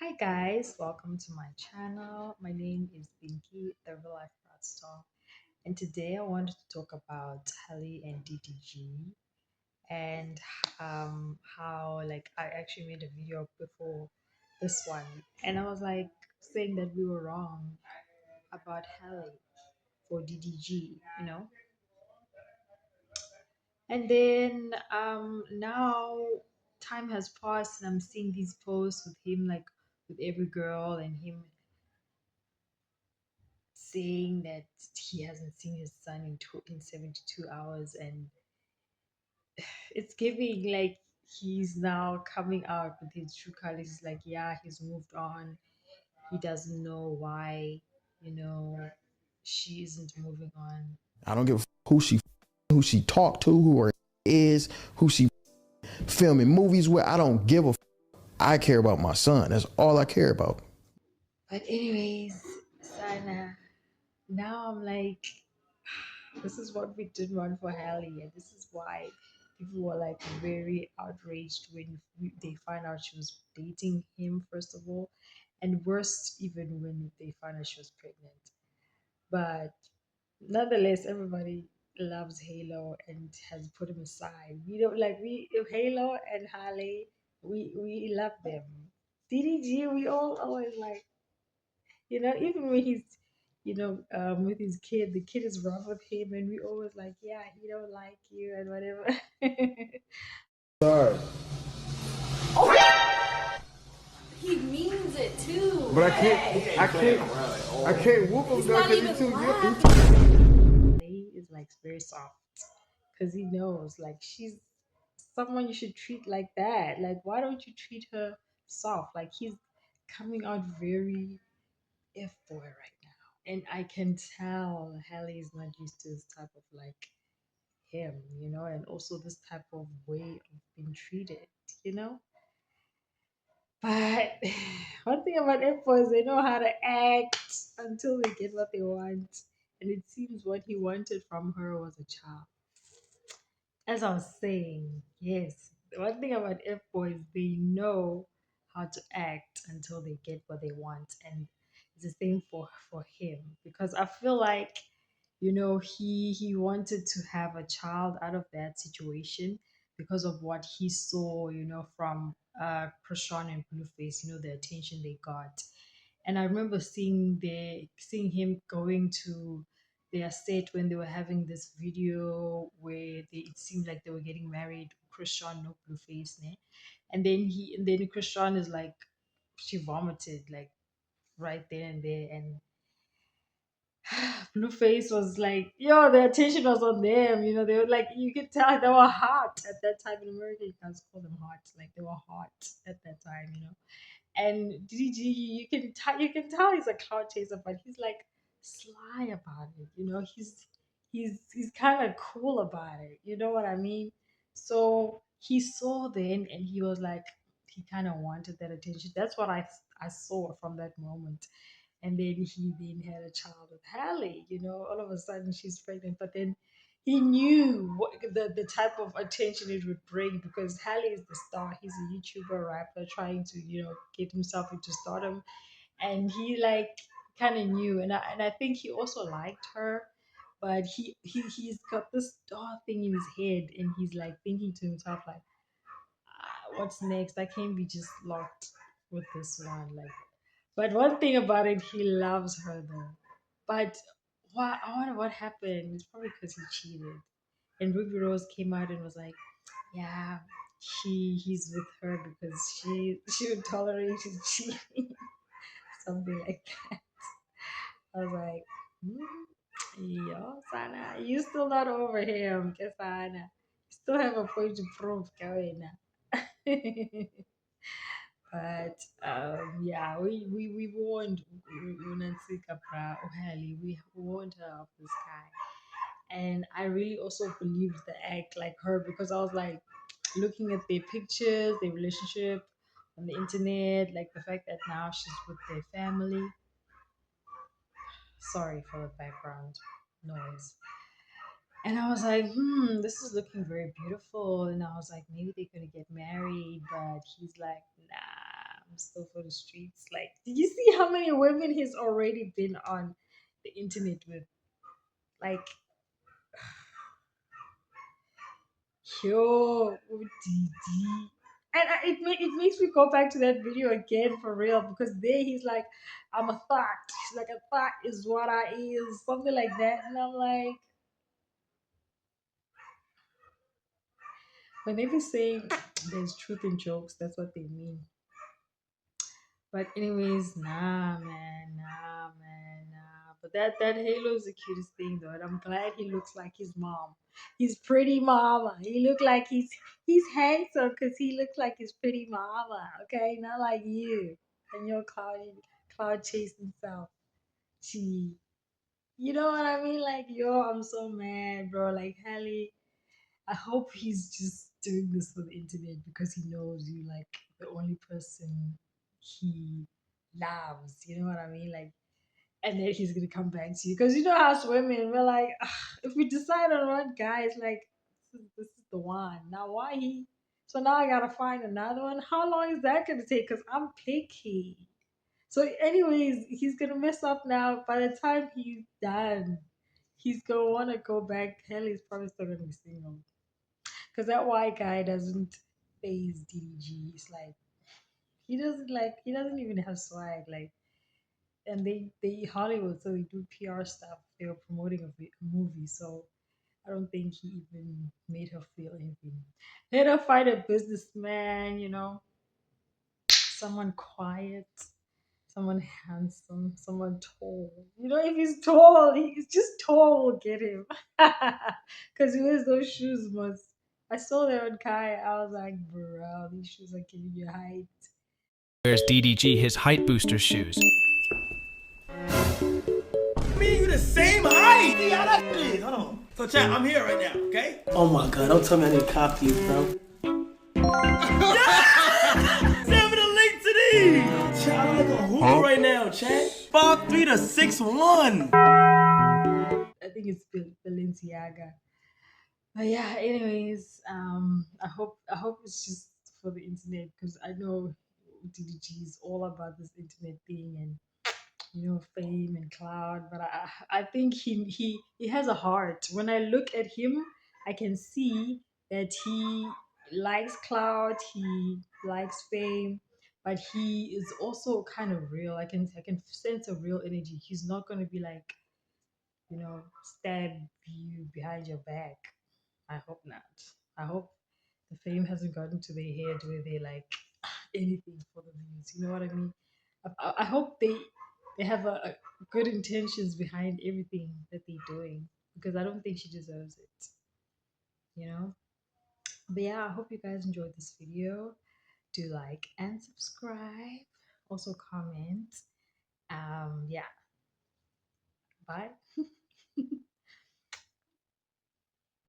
Hi guys, welcome to my channel. My name is Binky, the Real Life Brat Star, and today I wanted to talk about Halle and DDG and how I actually made a video before this one, and I was like saying that we were wrong about Halle for DDG, and then now time has passed and I'm seeing these posts with him like with every girl and him saying that he hasn't seen his son in 72 hours, and it's giving like he's now coming out with his true colors. He's like, yeah, he's moved on. He doesn't know why, you know she isn't moving on. I don't give a who she talked to, who her is, who she filming movies with. I don't give a. I care about my son. That's all I care about. But anyways, Sana, now I'm like, this is what we did want for Halle, and this is why people were like very outraged when they find out she was dating him, first of all, and worst, even when they find out she was pregnant. But nonetheless, everybody loves Halo and has put him aside. We don't like we Halo and Halle. We love them. DDG, we all always like, even when he's, with his kid, the kid is rough with him, and we always like, yeah, he don't like you and whatever. Sorry, He means it too. but I can't whoop him He's though not because even he's too young. laughing. He is like very soft because he knows like she's someone you should treat like that. Like, why don't you treat her soft? Like, he's coming out very F boy right now, and I can tell Halle is not used to this type of like him, and also this type of way of being treated, you know. But one thing about F-boys, they know how to act until they get what they want. And it seems what he wanted from her was a child. As I was saying, yes, the one thing about F-boys, they know how to act until they get what they want. And it's the same for him. Because I feel like, he wanted to have a child out of that situation because of what he saw, from Krishan and Blueface, the attention they got. And I remember seeing him going to their set when they were having this video where it seemed like they were getting married, Krishan no Blueface, ne? And then Krishan is like, she vomited like right there and there, and Blueface was like, yo, the attention was on them. They were like, you could tell they were hot at that time in America. You guys call them hot, like they were hot at that time. And DDG, you can tell he's a cloud chaser, but he's like sly about it. He's kind of cool about it. You know what I mean? So he saw then, and he was like, he kind of wanted that attention. That's what I saw from that moment. And then he then had a child with Halle. All of a sudden she's pregnant, but then he knew what the type of attention it would bring because Halle is the star. He's a YouTuber rapper trying to get himself into stardom, and he like kind of knew, and I think he also liked her, but he's got this star thing in his head, and he's like thinking to himself like, what's next? I can't be just locked with this one, like. But one thing about it, he loves her though. But I wonder what happened. It's probably because he cheated. And Ruby Rose came out and was like, "Yeah, he's with her because she would tolerate his cheating, something like that." I was like, "Yo, Sana, you still not over him, Kesana. You still have a point to prove, Kawena." But yeah, we warned Unansika Bra Ohali, we warned her of this guy. And I really also believed the act like her because I was like looking at their pictures, their relationship on the internet, like the fact that now she's with their family. Sorry for the background noise. And I was like, this is looking very beautiful. And I was like, maybe they're gonna get married, but he's like, nah. I'm still for the streets. Like, did you see how many women he's already been on the internet with? Like, yo, ODD. And it makes me go back to that video again for real because there he's like, I'm a thought. He's like, a thought is what I is, something like that. And I'm like, when they be saying there's truth in jokes, that's what they mean. But anyways, nah, man, nah. But that Halo's the cutest thing though, and I'm glad he looks like his mom. His pretty mama. He look like he's handsome because he looks like his pretty mama. Okay, not like you and your cloud chasing self. Gee, you know what I mean? Like yo, I'm so mad, bro. Like Halle, I hope he's just doing this for the internet because he knows you like the only person he loves. You know what I mean? Like, and then he's gonna come back to you because you know how us women we're like, "Ugh, if we decide on one guy, it's like this is the one. Now why he? So now I gotta find another one. How long is that gonna take? Because I'm picky. So, anyways, he's gonna mess up now. By the time he's done, he's gonna wanna go back. Hell, he's probably still gonna be single. Because that white guy doesn't phase DDG. It's like he doesn't even have swag. Like and they Hollywood, so they do PR stuff. They were promoting a movie, so I don't think he even made her feel anything. Let her find a businessman, someone quiet, someone handsome, someone tall. If he's tall, he's just tall will get him. Because he wears those shoes most. I saw that on Kai. I was like, bro, these shoes are killing your height. Wears DDG his height booster shoes. Me, you the same height. See how that is. Hold on. So, chat, I'm here right now, okay? Oh my god, don't tell me I need to copy you, bro. Send me the link to these. Chat, I'm like a hoop right now, chat. 5'3" to 6'1". I think it's Balenciaga. But yeah, anyways, I hope it's just for the internet because I know DDG is all about this internet thing and fame and cloud. But I think he has a heart. When I look at him, I can see that he likes cloud, he likes fame, but he is also kind of real. I can sense a real energy. He's not gonna be like stab you behind your back. I hope not. I hope the fame hasn't gotten to their head where they like anything for the views. You know what I mean? I hope they have a good intentions behind everything that they're doing because I don't think she deserves it. You know. But yeah, I hope you guys enjoyed this video. Do like and subscribe. Also comment. Yeah. Bye.